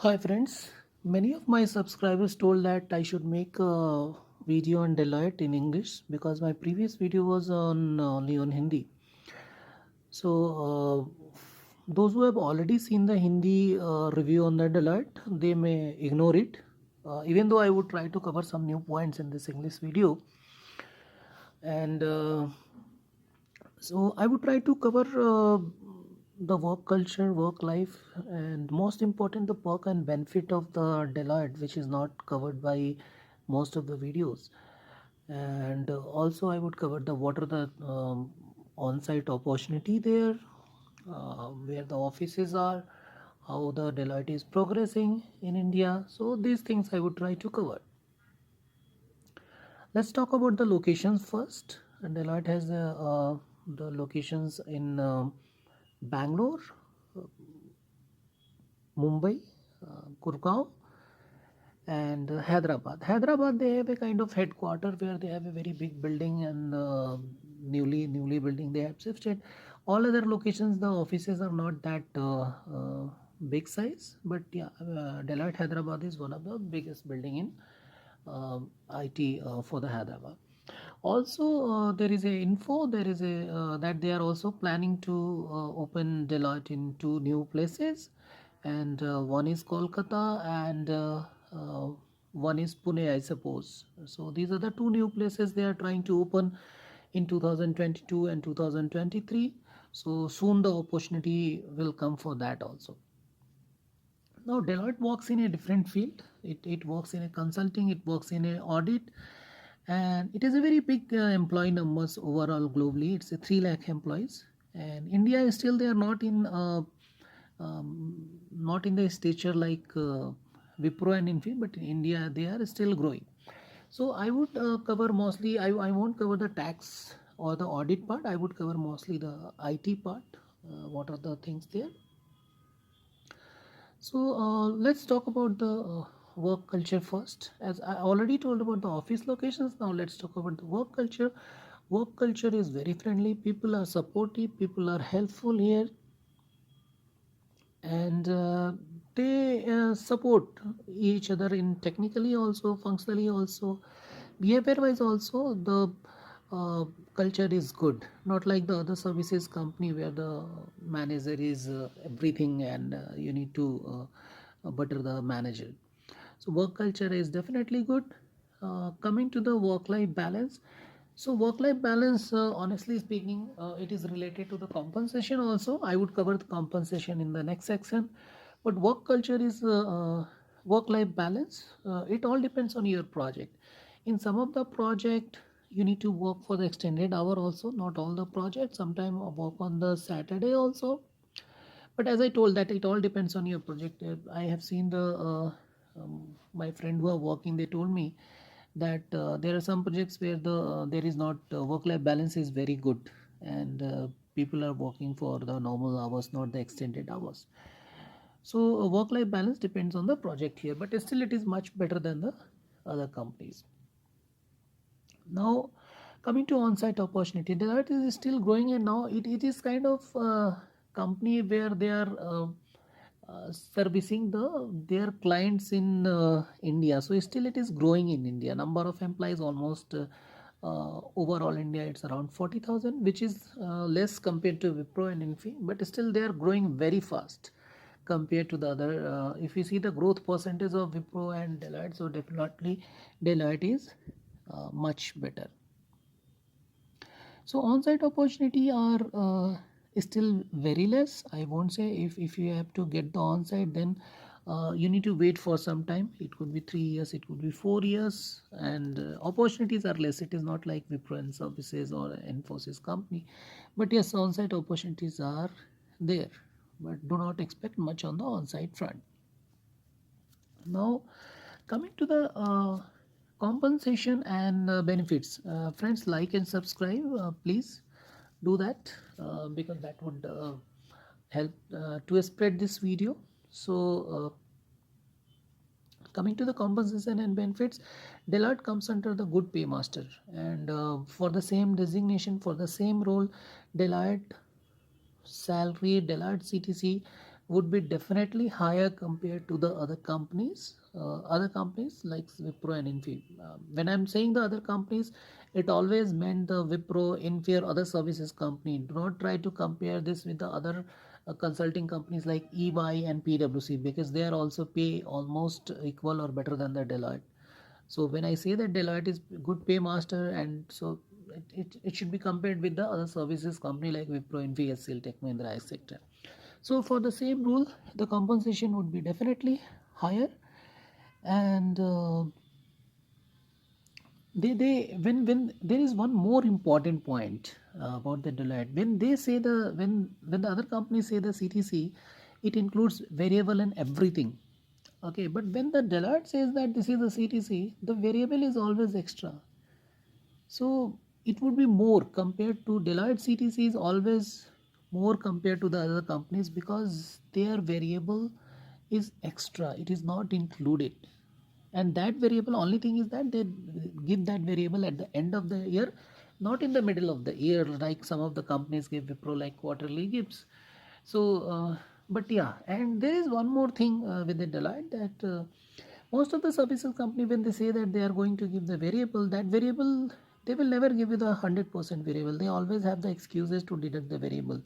Hi friends, many of my subscribers told that I should make a video on Deloitte in English because my previous video was on only on Hindi. So those who have already seen the Hindi review on the Deloitte, they may ignore it. Even though I would try to cover some new points in this English video, and so I would try to cover the work culture, work life, and most important, the perk and benefit of the Deloitte, which is not covered by most of the videos. And also, I would cover the what are the on-site opportunity there, where the offices are, how the Deloitte is progressing in India. So these things I would try to cover. Let's talk about the locations first. Deloitte has the locations in Bangalore, Mumbai, Gurgaon, and Hyderabad. Hyderabad, they have a kind of headquarter where they have a very big building and newly building they have shifted. All other locations, the offices are not that big size, but yeah, Deloitte Hyderabad is one of the biggest building in IT for the Hyderabad. Also, there is a info. There is a that they are also planning to open Deloitte in two new places, and one is Kolkata and one is Pune, I suppose. So these are the two new places they are trying to open in 2022 and 2023. So soon the opportunity will come for that also. Now Deloitte works in a different field. It works in a consulting, it works in a audit, and it is a very big employee numbers overall globally. It's a 3 lakh employees, and India is still they are not in the stature like Wipro and Infi, but in India they are still growing. So I would cover mostly. I won't cover the tax or the audit part. I would cover mostly the IT part. What are the things there? So let's talk about the work culture first. As I already told about the office locations, now let's talk about the work culture. Work culture is very friendly. People are supportive. People are helpful here, and they support each other in technically also, functionally also, behavior wise also. The culture is good, not like the other services company where the manager is everything and you need to butter the manager. So work culture is definitely good. Coming to the work life balance, so work life balance, honestly speaking, it is related to the compensation also. I would cover the compensation in the next section, but work culture is work life balance. It all depends on your project. In some of the project you need to work for the extended hour also, not all the projects. Sometimes work on the Saturday also, but as I told that it all depends on your project. I have seen the my friend who are working, they told me that there are some projects where there is not work life balance is very good, and people are working for the normal hours, not the extended hours. So work life balance depends on the project here, but still it is much better than the other companies. Now, coming to on-site opportunity, Deloitte is still growing, and now it is kind of company where they are servicing their clients in India. So still it is growing in India. Number of employees almost overall India it's around 40,000, which is less compared to Wipro and Infi, but still they are growing very fast compared to the other. If you see the growth percentage of Wipro and Deloitte, so definitely Deloitte is much better. So on-site opportunity are still very less. I won't say if you have to get the on-site, then you need to wait for some time. It could be 3 years, it could be 4 years, and opportunities are less. It is not like Wipro and Services or Infosys company, but yes, on-site opportunities are there, but do not expect much on the on-site front. Now, coming to the compensation and benefits, friends, like and subscribe, please do that because that would help to spread this video. So, coming to the compensation and benefits, Deloitte comes under the good paymaster, and for the same designation, for the same role, Deloitte salary, Deloitte CTC would be definitely higher compared to the other companies like Wipro and Infi. When I'm saying the other companies, it always meant the Wipro, Infi, or other services company. Do not try to compare this with the other consulting companies like EY and PwC, because they are also pay almost equal or better than the Deloitte. So when I say that Deloitte is good pay master, and so it should be compared with the other services company like Wipro, Infi, HCL, Tech Mahindra, etc. So for the same rule, the compensation would be definitely higher, and they when there is one more important point about the Deloitte. When they say when the other companies say the CTC, it includes variable and everything. Okay, but when the Deloitte says that this is the CTC, the variable is always extra. So it would be more compared to Deloitte. CTC is always more compared to the other companies because their variable is extra. It is not included. And that variable, only thing is that they give that variable at the end of the year, not in the middle of the year like some of the companies give Wipro like quarterly gives. So, but yeah, and there is one more thing with the Deloitte, that most of the services company, when they say that they are going to give the variable, that variable they will never give you the 100% variable. They always have the excuses to deduct the variable.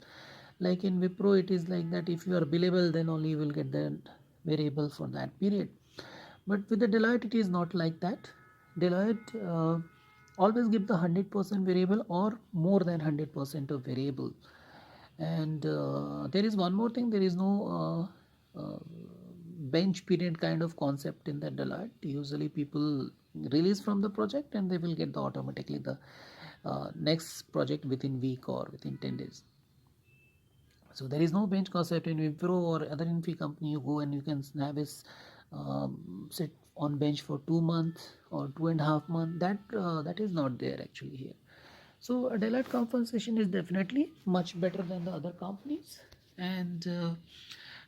Like in Wipro, it is like that if you are billable, then only you will get the variable for that period. But with the Deloitte, it is not like that. Deloitte always give the 100% variable or more than 100% of variable. And there is one more thing. There is no bench period kind of concept in the Deloitte. Usually people release from the project and they will get the automatically the next project within week or within 10 days. So there is no bench concept in Wipro or other Infi company. You go and you can have is sit on bench for 2 months or 2.5 months. That is not there actually here. So a Deloitte compensation is definitely much better than the other companies. And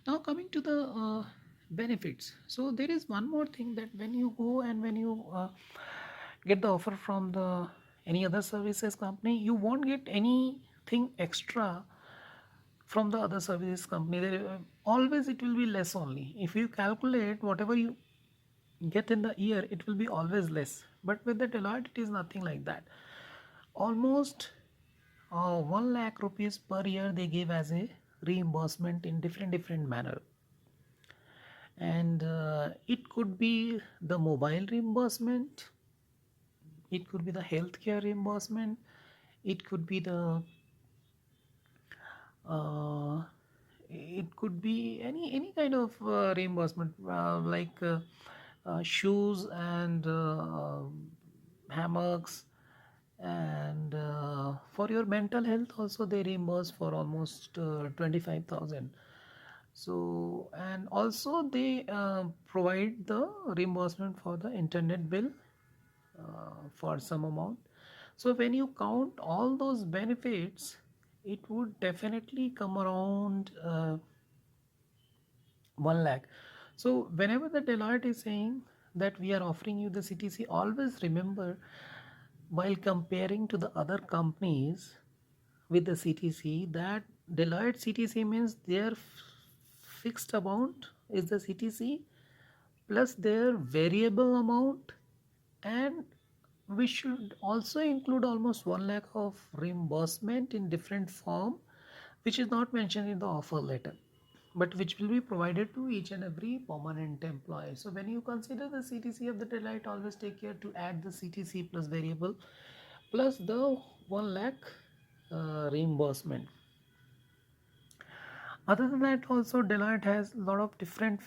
now coming to the benefits. So there is one more thing, that when you go and when you get the offer from the any other services company, you won't get anything extra from the other services company. There always it will be less only. If you calculate whatever you get in the year, it will be always less. But with the Deloitte, it is nothing like that. Almost 1 lakh rupees per year they give as a reimbursement in different manner. And it could be the mobile reimbursement, it could be the healthcare reimbursement, it could be the uh, it could be any kind of reimbursement, like shoes and hammocks, and for your mental health also they reimburse for almost 25,000. So, and also they provide the reimbursement for the internet bill for some amount. So when you count all those benefits, it would definitely come around 1 lakh. So whenever the Deloitte is saying that we are offering you the CTC, always remember, while comparing to the other companies with the CTC, that Deloitte CTC means their fixed amount is the CTC plus their variable amount, and we should also include almost 1 lakh of reimbursement in different form, which is not mentioned in the offer letter, but which will be provided to each and every permanent employee. So when you consider the CTC of the Deloitte, always take care to add the CTC plus variable plus the 1 lakh reimbursement. Other than that, also Deloitte has a lot of different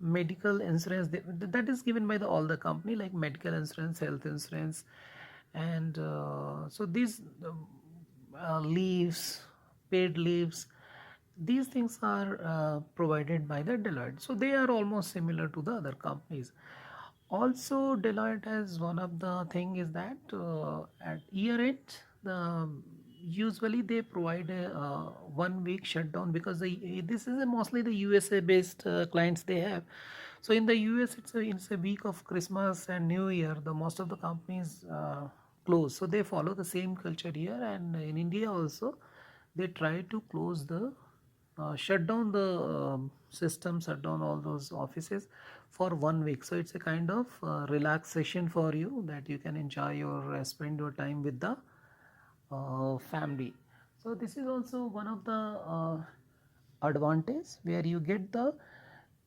medical insurance that is given by all the company, like medical insurance, health insurance, and so these leaves, paid leaves, these things are provided by the Deloitte. So they are almost similar to the other companies. Also, Deloitte has one of the thing is that at year end, usually they provide a 1 week shutdown, because this is mostly the USA based clients they have. So in the US, it's a week of Christmas and New Year. The most of the companies close, so they follow the same culture here, and in India also they try to close the shut down the system, shut down all those offices for 1 week. So it's a kind of relaxation for you, that you can enjoy your spend your time with the family. So this is also one of the advantage, where you get the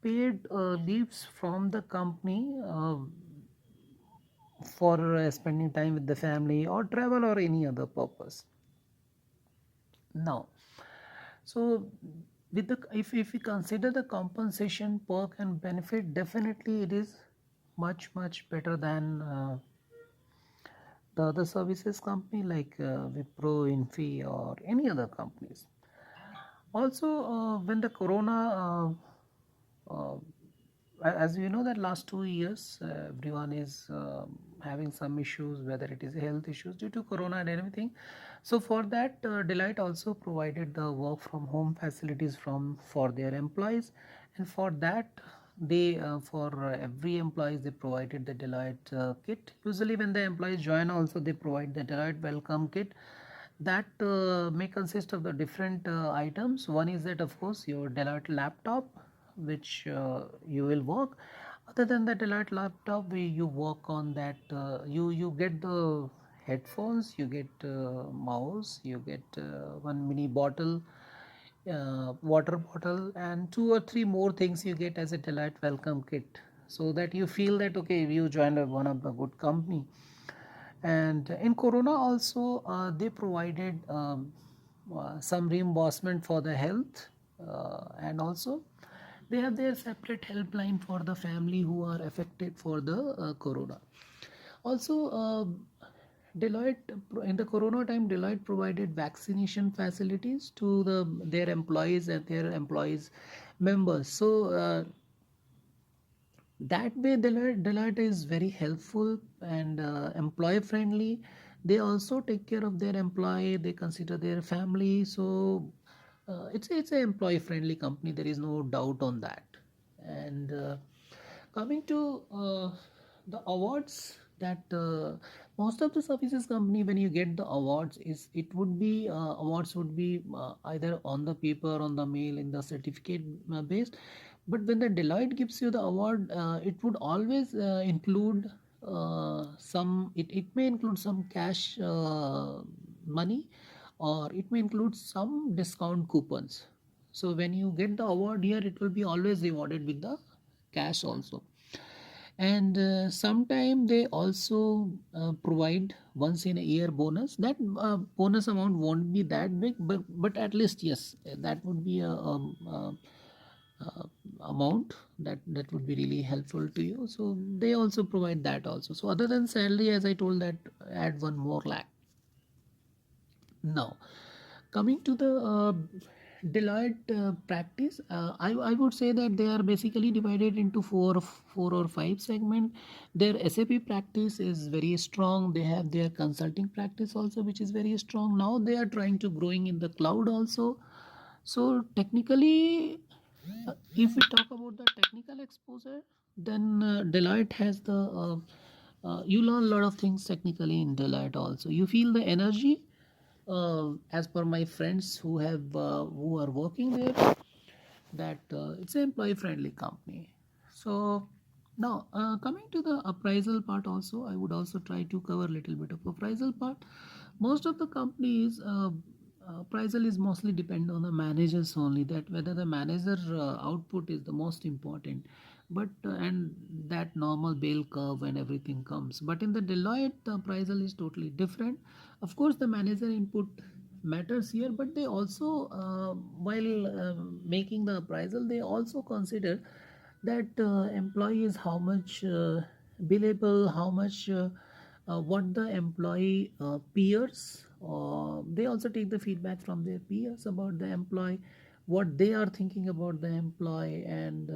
paid leaves from the company for spending time with the family or travel or any other purpose. Now, so with the, if we consider the compensation, perk and benefit, definitely it is much better than the other services company like Wipro, Infi or any other companies. Also, when the corona as you know that last 2 years everyone is having some issues, whether it is health issues due to corona and everything. So for that, Deloitte also provided the work from home facilities from for their employees, and for that they for every employees they provided the Deloitte kit. Usually when the employees join also, they provide the Deloitte welcome kit, that may consist of the different items. One is that of course your Deloitte laptop, which you will work. Other than the Deloitte laptop, you work on that. You get the headphones, you get mouse, you get one mini bottle, water bottle, and 2 or 3 more things you get as a Deloitte welcome kit, so that you feel that okay, you joined one of the good company. And in corona also, they provided some reimbursement for the health, and also they have their separate helpline for the family who are affected for the corona. Also, Deloitte in the corona time, Deloitte provided vaccination facilities to their employees and their employees members. So that way Deloitte is very helpful and employee friendly. They also take care of their employee, they consider their family. So it's a employee friendly company, there is no doubt on that. And coming to the awards, that most of the services company, when you get the awards, is it would be awards would be either on the paper, on the mail, in the certificate based. But when the Deloitte gives you the award, it would always include it may include some cash money, or it may include some discount coupons. So when you get the award here, it will be always rewarded with the cash also. And sometime they also provide once in a year bonus. That bonus amount won't be that big, but at least yes, that would be a amount that would be really helpful to you. So they also provide that also. So other than salary, as I told, that add one more lakh. Now, coming to the Deloitte practice, I would say that they are basically divided into four or five segment. Their SAP practice is very strong. They have their consulting practice also, which is very strong. Now they are trying to growing in the cloud also. So technically, if we talk about the technical exposure, then Deloitte has the you learn a lot of things technically in Deloitte also. You feel the energy, as per my friends who are working there, that it's an employee friendly company. So now coming to the appraisal part also, I would also try to cover a little bit of appraisal part. Most of the companies, appraisal is mostly depend on the managers only, that whether the manager output is the most important. But and that normal bell curve and everything comes. But in the Deloitte, the appraisal is totally different. Of course the manager input matters here, but they also while making the appraisal, they also consider that employees, how much billable, how much what the employee peers, they also take the feedback from their peers about the employee, what they are thinking about the employee, and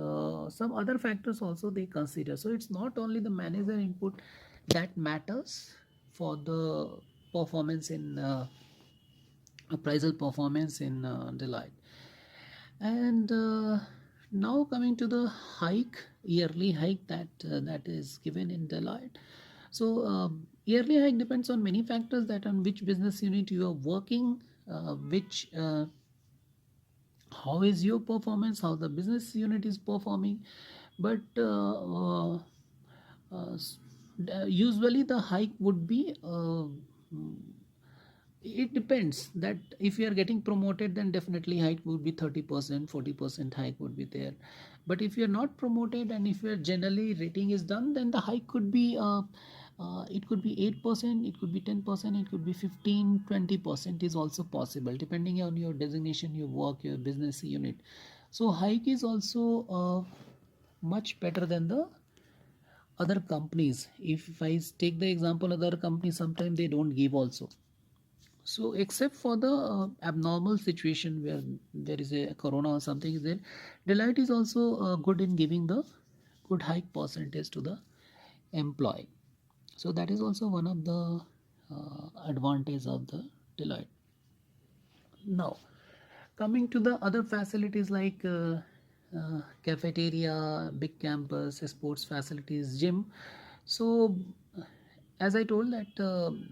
some other factors also they consider. So it's not only the manager input that matters for the performance in appraisal performance in Deloitte. And now coming to the hike, yearly hike that is given in Deloitte. So yearly hike depends on many factors, that on which business unit you are working, which how is your performance, how the business unit is performing. But usually the hike would be it depends that if you are getting promoted, then definitely hike would be 30%, 40% hike would be there. But if you're not promoted and if your generally rating is done, then the hike could be it could be 8%, it could be 10%, it could be 15, 20% is also possible depending on your designation, your work, your business unit. So hike is also much better than the other companies. If I take the example, other companies sometimes they don't give also. So except for the abnormal situation where there is a corona or something is there, Deloitte is also good in giving the good hike percentage to the employee. So that is also one of the advantage of the Deloitte. Now, coming to the other facilities like cafeteria, big campus, sports facilities, gym. So, as I told that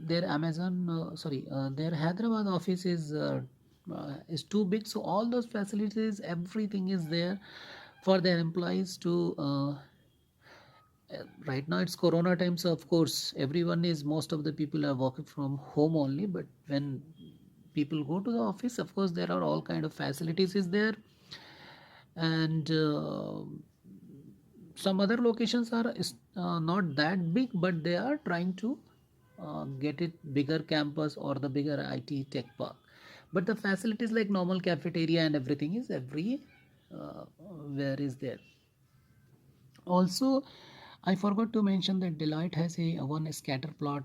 their their Hyderabad office is too big. So all those facilities, everything is there for their employees to. Right now it's Corona time, so of course most of the people are working from home only. But when people go to the office, of course there are all kind of facilities is there. And some other locations are not that big, but they are trying to get it bigger campus or the bigger IT tech park. But the facilities like normal cafeteria and everything is where is there. Also, I forgot to mention that Deloitte has a one scatter plot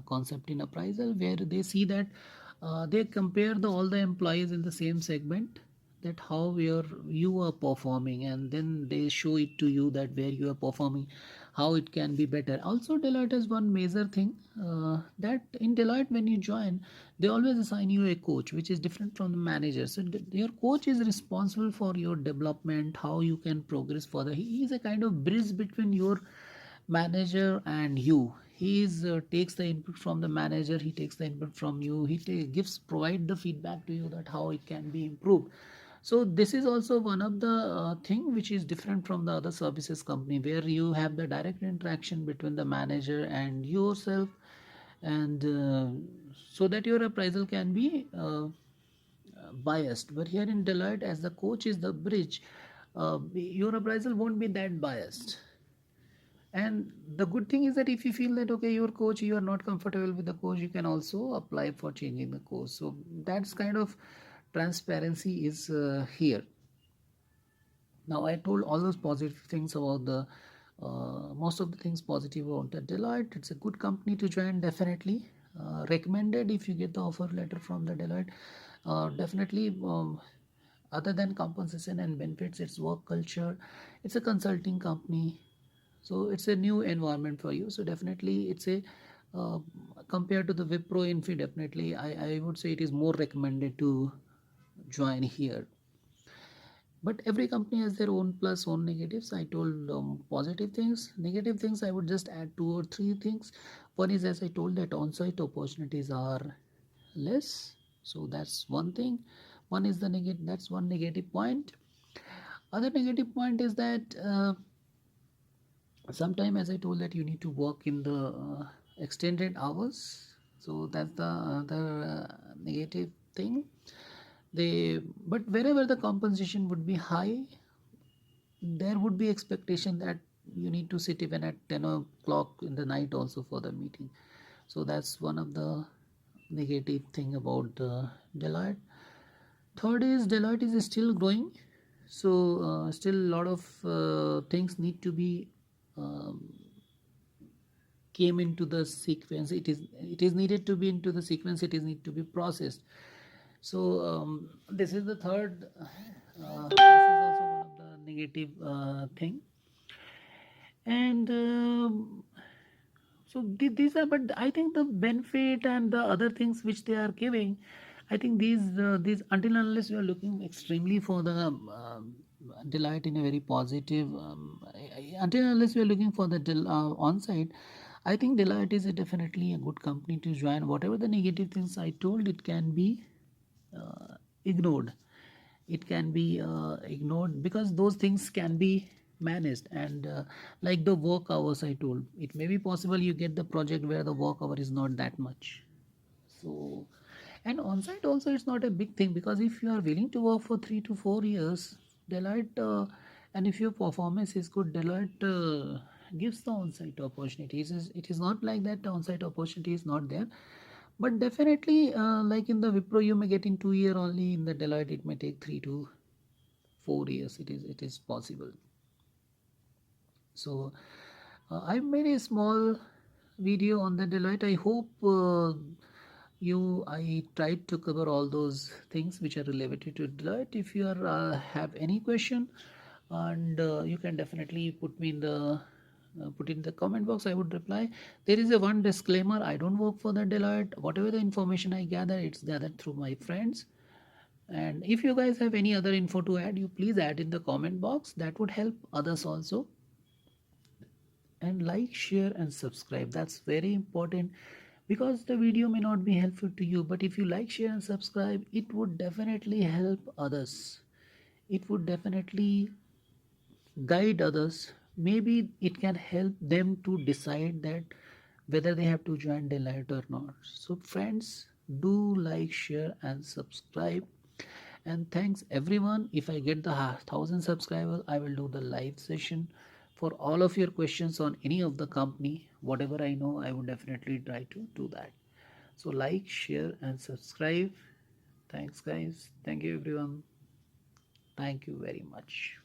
concept in appraisal, where they see that they compare all the employees in the same segment, that how you are performing, and then they show it to you that where you are performing, how it can be better. Also, Deloitte has one major thing that in Deloitte when you join, they always assign you a coach, which is different from the manager. So your coach is responsible for your development, how you can progress further. He is a kind of bridge between your manager and you. He takes the input from the manager, he takes the input from you, gives provide the feedback to you that how it can be improved. So this is also one of the thing which is different from the other services company, where you have the direct interaction between the manager and yourself, and so that your appraisal can be biased. But here in Deloitte, as the coach is the bridge, your appraisal won't be that biased. And the good thing is that if you feel that okay, your coach, you are not comfortable with the coach, you can also apply for changing the coach. So that's kind of transparency is here. Now I told all those positive things about the most of the things positive about the Deloitte. It's a good company to join, definitely recommended if you get the offer letter from the Deloitte. Definitely, other than compensation and benefits, it's work culture. It's a consulting company, so it's a new environment for you. So definitely, it's a uh, compared to the Wipro Infi, definitely I would say it is more recommended to join here. But every company has their own plus, own negatives. I told positive things. Negative things, I would just add two or three things. One is, as I told, that on-site opportunities are less, so that's one thing. One is the negative, that's one negative point. Other negative point is that sometime, as I told, that you need to work in the extended hours. So that's the other negative thing. But wherever the compensation would be high, there would be expectation that you need to sit even at 10 o'clock in the night also for the meeting. So that's one of the negative thing about Deloitte. Third is Deloitte is still growing, so still a lot of things need to be um, came into the sequence. It is needed to be into the sequence, it is need to be processed. So this is the third this is also one of the negative thing. And so these are, but I think the benefit and the other things which they are giving, I think these until unless you are looking extremely for the Delight in a very positive until unless you are looking for the on-site, I think Deloitte is definitely a good company to join. Whatever the negative things I told, it can be ignored. it can be ignored, because those things can be managed. And like the work hours I told, it may be possible you get the project where the work hour is not that much. So, and on-site also it's not a big thing, because if you are willing to work for 3 to 4 years, Deloitte, and if your performance is good, Deloitte gives the on-site opportunities. It is not like that the on-site opportunity is not there, but definitely, like in the Wipro, you may get in 2 year only. In the Deloitte, it may take 3 to 4 years. It is possible. So I made a small video on the Deloitte. I hope I tried to cover all those things which are related to Deloitte. If you are have any question, and you can definitely put in the comment box. I would reply. There is a one disclaimer: I don't work for the Deloitte. Whatever the information I gather, it's gathered through my friends. And if you guys have any other info to add, you please add in the comment box. That would help others also. And like, share and subscribe, that's very important, because the video may not be helpful to you, but if you like, share and subscribe, it would definitely help others. It would definitely guide others. Maybe it can help them to decide that whether they have to join Deloitte or not. So friends, do like, share and subscribe. And thanks everyone. If I get the 1,000 subscribers, I will do the live session for all of your questions on any of the company. Whatever I know, I would definitely try to do that. So like, share and subscribe. Thanks guys. Thank you everyone. Thank you very much.